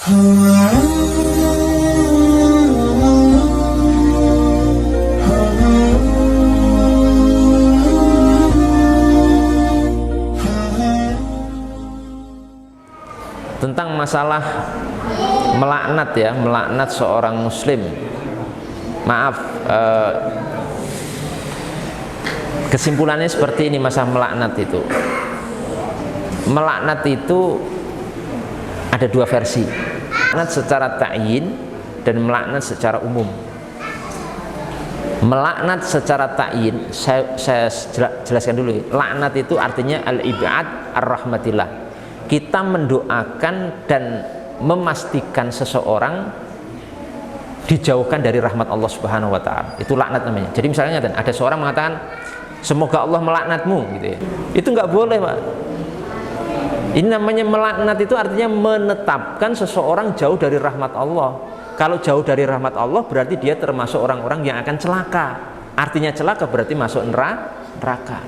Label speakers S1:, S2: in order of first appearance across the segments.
S1: Tentang masalah melaknat ya, melaknat seorang muslim. Maaf, kesimpulannya seperti ini masalah melaknat itu. Melaknat itu ada dua versi. Melaknat secara ta'yin dan melaknat secara umum. Melaknat secara ta'yin, saya jelaskan dulu. Laknat itu artinya al-ib'ad ar-rahmatillah. Kita mendoakan dan memastikan seseorang dijauhkan dari rahmat Allah Subhanahu wa taala. Itu laknat namanya. Jadi misalnya ada seorang mengatakan semoga Allah melaknatmu gitu ya. Itu nggak boleh, Pak. Ini namanya melaknat, itu artinya menetapkan seseorang jauh dari rahmat Allah. Kalau jauh dari rahmat Allah berarti dia termasuk orang-orang yang akan celaka. Artinya celaka berarti masuk neraka.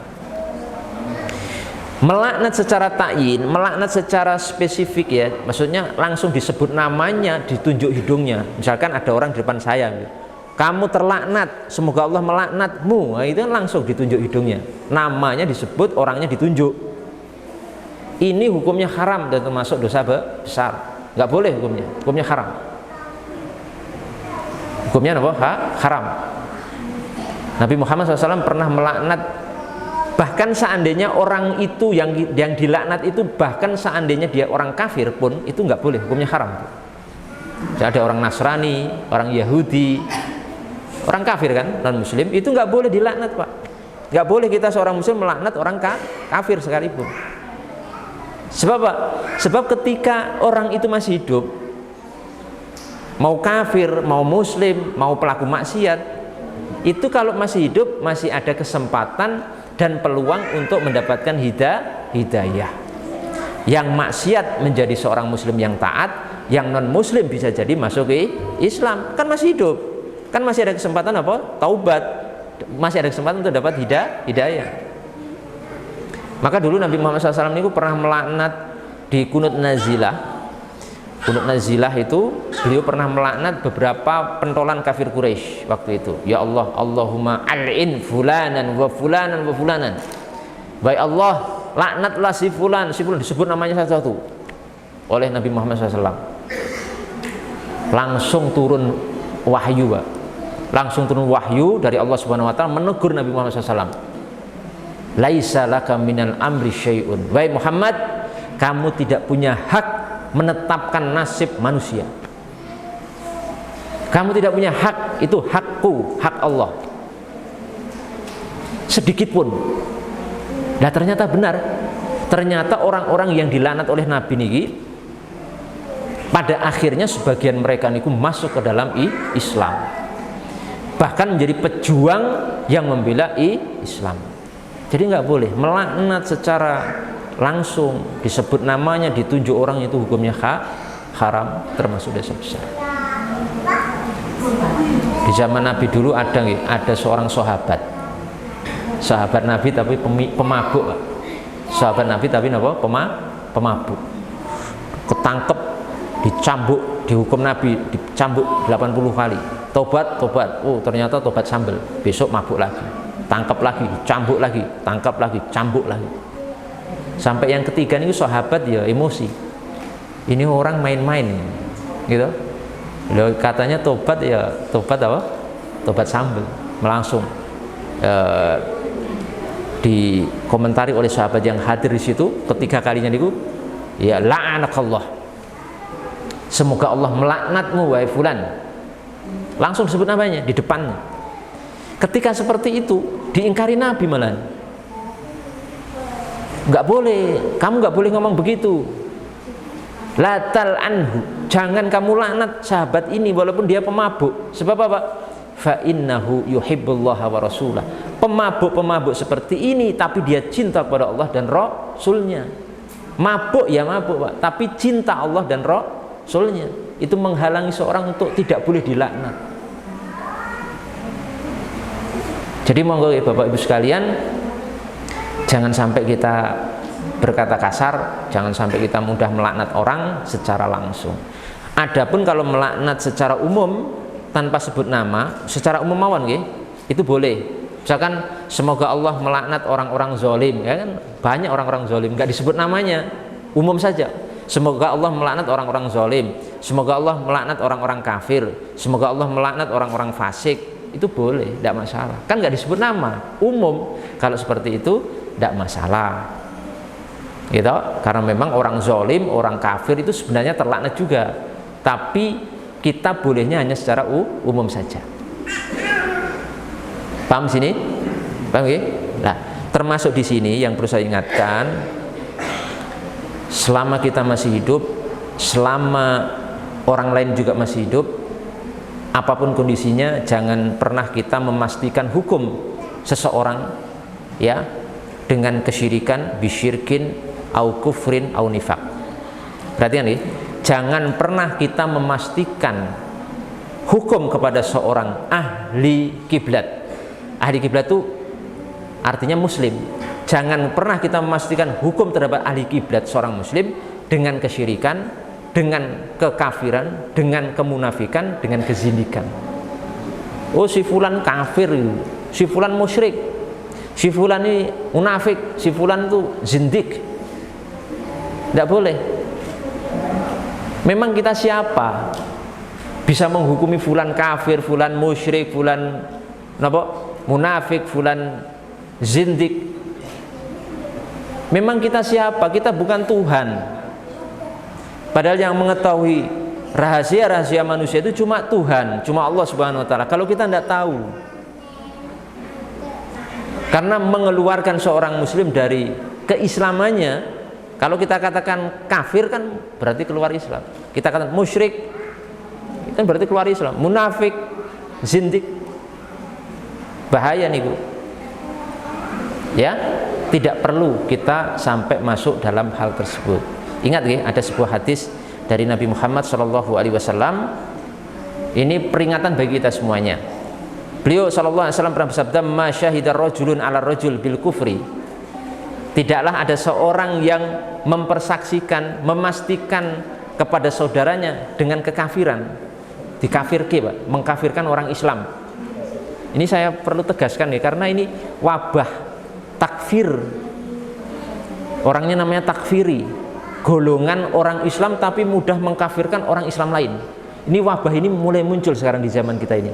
S1: Melaknat secara ta'yin, melaknat secara spesifik ya, maksudnya langsung disebut namanya, ditunjuk hidungnya. Misalkan ada orang di depan saya, kamu terlaknat, semoga Allah melaknatmu. Nah, itu langsung ditunjuk hidungnya, namanya disebut, orangnya ditunjuk. Ini hukumnya haram dan termasuk dosa besar. Nggak boleh hukumnya haram. Hukumnya apa? Haram. Nabi Muhammad SAW pernah melaknat. Bahkan seandainya orang itu yang dilaknat itu, bahkan seandainya dia orang kafir pun, itu nggak boleh, hukumnya haram. Jadi ada orang Nasrani, orang Yahudi, orang kafir kan, non muslim, itu nggak boleh dilaknat, Pak. Nggak boleh kita seorang muslim melaknat orang kafir sekalipun. Sebab apa? Sebab ketika orang itu masih hidup, mau kafir, mau muslim, mau pelaku maksiat, itu kalau masih hidup masih ada kesempatan dan peluang untuk mendapatkan hidayah. Yang maksiat menjadi seorang muslim yang taat, yang non muslim bisa jadi masuk ke Islam, kan masih hidup, kan masih ada kesempatan apa? Taubat, masih ada kesempatan untuk dapat hidayah. Maka dulu Nabi Muhammad SAW itu pernah melaknat di kunut nazilah. Kunut nazilah itu beliau pernah melaknat beberapa pentolan kafir Quraisy waktu itu. Ya Allah, Allahumma al'in fulanan wa fulanan wa fulanan. Baik Allah, laknatlah si fulan disebut namanya satu-satu oleh Nabi Muhammad SAW. Langsung turun wahyu, Pak. Langsung turun wahyu dari Allah Subhanahu wa taala menegur Nabi Muhammad SAW. Laisa laka minal amri syai'un. Wahai Muhammad, kamu tidak punya hak menetapkan nasib manusia. Kamu tidak punya hak, itu hakku, hak Allah. Sedikit pun. Nah ternyata benar. Ternyata orang-orang yang dilaknat oleh Nabi niki, pada akhirnya sebagian mereka niku masuk ke dalam Islam. Bahkan menjadi pejuang yang membela Islam. Jadi nggak boleh melaknat secara langsung, disebut namanya, ditunjuk orang, itu hukumnya haram, termasuk dosa besar. Di zaman Nabi dulu ada seorang sahabat Nabi tapi pemabuk, Pak. Sahabat Nabi tapi apa? Pemabuk. Ketangkep, dicambuk, dihukum Nabi, dicambuk 80 kali. Tobat. Oh, ternyata tobat sambel. Besok mabuk lagi. Tangkap lagi, dicambuk lagi, tangkap lagi, cambuk lagi. Sampai yang ketiga ini sahabat ya emosi. Ini orang main-main gitu. Loh, katanya tobat ya tobat apa? Tobat sambel. Langsung dikomentari oleh sahabat yang hadir di situ ketiga kalinya niku, ya la'anakallah. Semoga Allah melaknatmu wahai fulan. Langsung disebut namanya di depannya. Ketika seperti itu diingkari Nabi malah. Nggak boleh, kamu nggak boleh ngomong begitu. Latal anhu, jangan kamu laknat sahabat ini walaupun dia pemabuk. Sebab apa? Fa innahu yuhibbullaha wa rasulah. Pemabuk seperti ini tapi dia cinta kepada Allah dan Rasulnya. Mabuk ya mabuk, Pak, tapi cinta Allah dan Rasulnya. Itu menghalangi seorang untuk tidak boleh dilaknat. Jadi monggo Bapak Ibu sekalian, jangan sampai kita berkata kasar, jangan sampai kita mudah melaknat orang secara langsung. Adapun kalau melaknat secara umum tanpa sebut nama, secara umum mawon nggih, itu boleh. Misalkan semoga Allah melaknat orang-orang zalim, ya kan banyak orang-orang zalim nggak disebut namanya, umum saja. Semoga Allah melaknat orang-orang zalim, semoga Allah melaknat orang-orang kafir, semoga Allah melaknat orang-orang fasik, itu boleh, tidak masalah. Kan nggak disebut nama, umum. Kalau seperti itu tidak masalah. Gitu, karena memang orang zalim, orang kafir itu sebenarnya terlaknat juga. Tapi kita bolehnya hanya secara umum saja. Paham sini? Paham ya? Nah, termasuk di sini yang perlu saya ingatkan, selama kita masih hidup, selama orang lain juga masih hidup, apapun kondisinya, jangan pernah kita memastikan hukum seseorang ya dengan kesyirikan, bisyirkin, au kufrin, au nifak. Perhatikan nih, jangan pernah kita memastikan hukum kepada seorang ahli kiblat. Ahli kiblat itu artinya muslim. Jangan pernah kita memastikan hukum terhadap ahli kiblat seorang muslim dengan kesyirikan, dengan kekafiran, dengan kemunafikan, dengan kezindikan. Oh, si fulan kafir, si fulan musyrik, si fulan ini munafik, si fulan itu zindik. Tidak boleh. Memang kita siapa bisa menghukumi fulan kafir, fulan musyrik, fulan munafik, fulan zindik? Memang kita siapa? Kita bukan Tuhan. Padahal yang mengetahui rahasia-rahasia manusia itu cuma Tuhan, cuma Allah Subhanahu wa taala. Kalau kita tidak tahu, karena mengeluarkan seorang muslim dari keislamannya, kalau kita katakan kafir kan berarti keluar Islam. Kita katakan musyrik kan berarti keluar Islam. Munafik, zindik, bahaya nih Bu. Ya, tidak perlu kita sampai masuk dalam hal tersebut. Ingat ya, ada sebuah hadis dari Nabi Muhammad SAW. Ini peringatan bagi kita semuanya. Beliau SAW pernah bersabda, "Ma syahidar rajulun ala rajul bil kufri." Tidaklah ada seorang yang mempersaksikan, memastikan kepada saudaranya dengan kekafiran. Dikafirke, Pak, mengkafirkan orang Islam. Ini saya perlu tegaskan ya, karena ini wabah takfir. Orangnya namanya takfiri, golongan orang Islam tapi mudah mengkafirkan orang Islam lain. Ini wabah ini mulai muncul sekarang di zaman kita ini.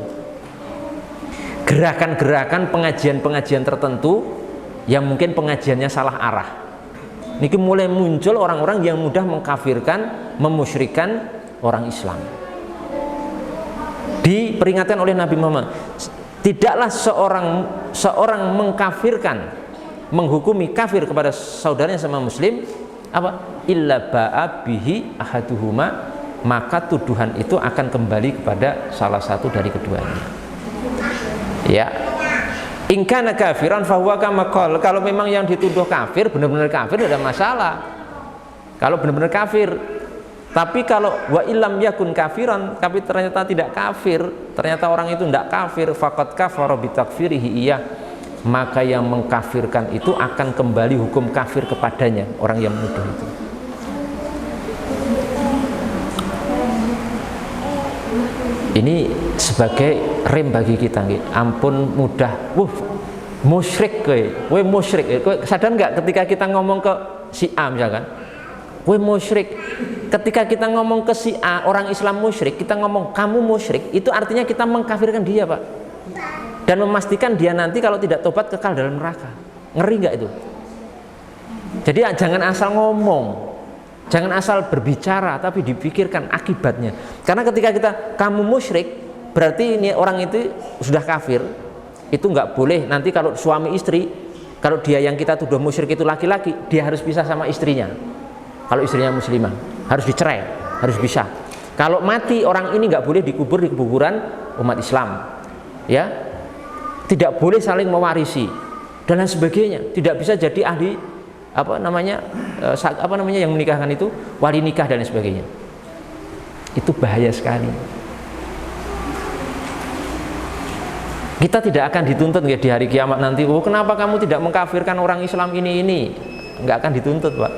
S1: Gerakan-gerakan pengajian-pengajian tertentu yang mungkin pengajiannya salah arah. Ini mulai muncul orang-orang yang mudah mengkafirkan, memusyrikan orang Islam. Diperingatkan oleh Nabi Muhammad, tidaklah seorang mengkafirkan, menghukumi kafir kepada saudaranya sama muslim, apa? Illa ba'a bihi ahaduhuma, maka tuduhan itu akan kembali kepada salah satu dari keduanya. Ya. In kana kafiran fahuwa kama qala. Kalau memang yang dituduh kafir, benar-benar kafir, tidak ada masalah. Kalau benar-benar kafir. Tapi kalau wa illam yakun kafiran, tapi ternyata tidak kafir, ternyata orang itu tidak kafir, faqad kafara bi takfirihi iya, maka yang mengkafirkan itu akan kembali hukum kafir kepadanya, orang yang menuduh itu. Ini sebagai rem bagi kita, ampun mudah, musyrik kowe musyrik, kowe sadar nggak ketika kita ngomong ke si A misalkan, kowe musyrik, ketika kita ngomong ke si A orang Islam musyrik, kita ngomong kamu musyrik, itu artinya kita mengkafirkan dia, Pak, dan memastikan dia nanti kalau tidak tobat kekal dalam neraka. Ngeri nggak itu? Jadi jangan asal ngomong, jangan asal berbicara, tapi dipikirkan akibatnya. Karena ketika kita kamu musyrik, berarti ini orang itu sudah kafir. Itu nggak boleh. Nanti kalau suami istri, kalau dia yang kita tuduh musyrik itu laki-laki, dia harus pisah sama istrinya. Kalau istrinya muslimah, harus dicerai, harus bisa. Kalau mati orang ini nggak boleh dikubur di kuburan umat Islam, ya, tidak boleh saling mewarisi dan lain sebagainya. Tidak bisa jadi ahli apa namanya yang menikahkan itu, wali nikah dan lain sebagainya. Itu bahaya sekali. Kita tidak akan dituntut ya di hari kiamat nanti. Oh, kenapa kamu tidak mengkafirkan orang Islam ini? Nggak akan dituntut, Pak.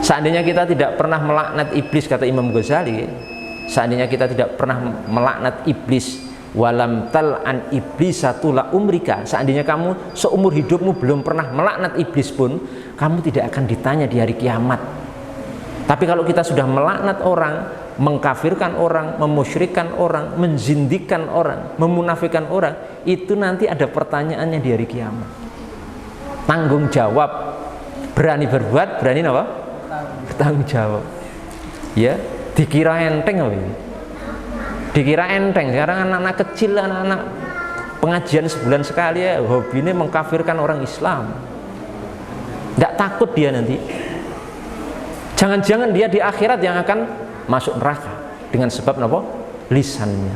S1: Seandainya kita tidak pernah melaknat iblis, kata Imam Ghazali, seandainya kita tidak pernah melaknat iblis, walam tal'an iblisatu la umrika, seandainya kamu seumur hidupmu belum pernah melaknat iblis pun, kamu tidak akan ditanya di hari kiamat. Tapi kalau kita sudah melaknat orang, mengkafirkan orang, memusyrikkan orang, menzindikan orang, memunafikan orang, itu nanti ada pertanyaannya di hari kiamat. Tanggung jawab. Berani berbuat, berani apa? Bertanggung jawab. Ya, dikira enteng apa ini? Dikira enteng. Sekarang anak-anak kecil, anak-anak pengajian sebulan sekali ya, hobinya mengkafirkan orang Islam. Tidak takut dia nanti. Jangan-jangan dia di akhirat yang akan masuk neraka dengan sebab apa? Lisannya.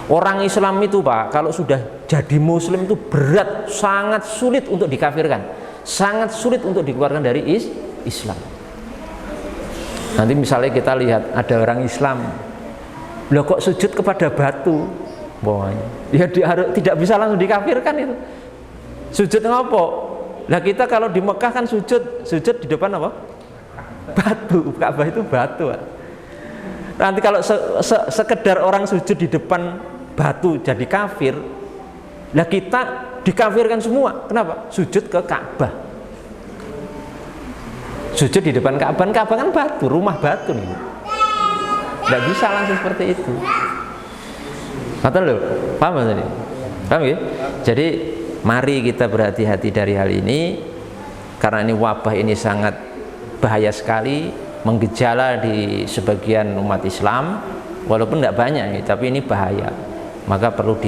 S1: Orang Islam itu Pak, kalau sudah jadi Muslim itu berat, sangat sulit untuk dikafirkan, sangat sulit untuk dikeluarkan dari Islam. Nanti misalnya kita lihat ada orang Islam, loh kok sujud kepada batu, ya tidak bisa langsung dikafirkan itu. Sujud ngopo? Lah kita kalau di Mekah kan sujud di depan apa? Batu. Ka'bah itu batu. Nanti kalau sekedar orang sujud di depan batu jadi kafir, lah kita dikafirkan semua. Kenapa? Sujud ke Ka'bah. Sujud di depan Ka'bah, Ka'bah kan batu, rumah batu nih. Tidak bisa langsung seperti itu. Kata lo, paham tadi? Paham ya? Jadi mari kita berhati-hati dari hal ini, karena ini wabah ini sangat bahaya sekali, menggejala di sebagian umat Islam, walaupun tidak banyak, tapi ini bahaya. Maka perlu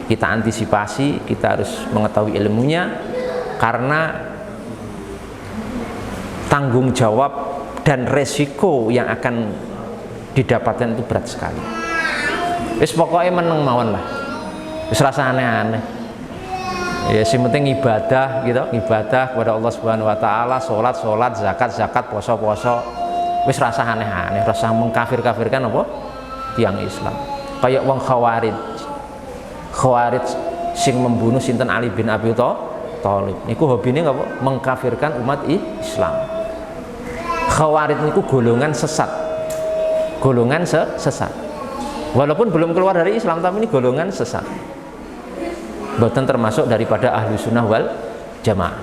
S1: kita antisipasi, kita harus mengetahui ilmunya, karena tanggung jawab dan resiko yang akan didapatkan itu berat sekali. Wis pokoknya meneng mawon lah, wis rasa aneh-aneh. Ya si penting ibadah gitu, ibadah kepada Allah Subhanahu Wa Taala, sholat, zakat, poso. Wis rasa aneh-aneh, rasa mengkafir-kafirkan apa? Tiang Islam. Kayak wong Khawarij sing membunuh sinten Ali bin Abi Thalib. Niku hobine apa? Mengkafirkan umat Islam. Khawarij niku golongan sesat. Golongan sesat. Walaupun belum keluar dari Islam, tapi ini golongan sesat. Bahkan termasuk daripada ahlu sunnah wal jamaah.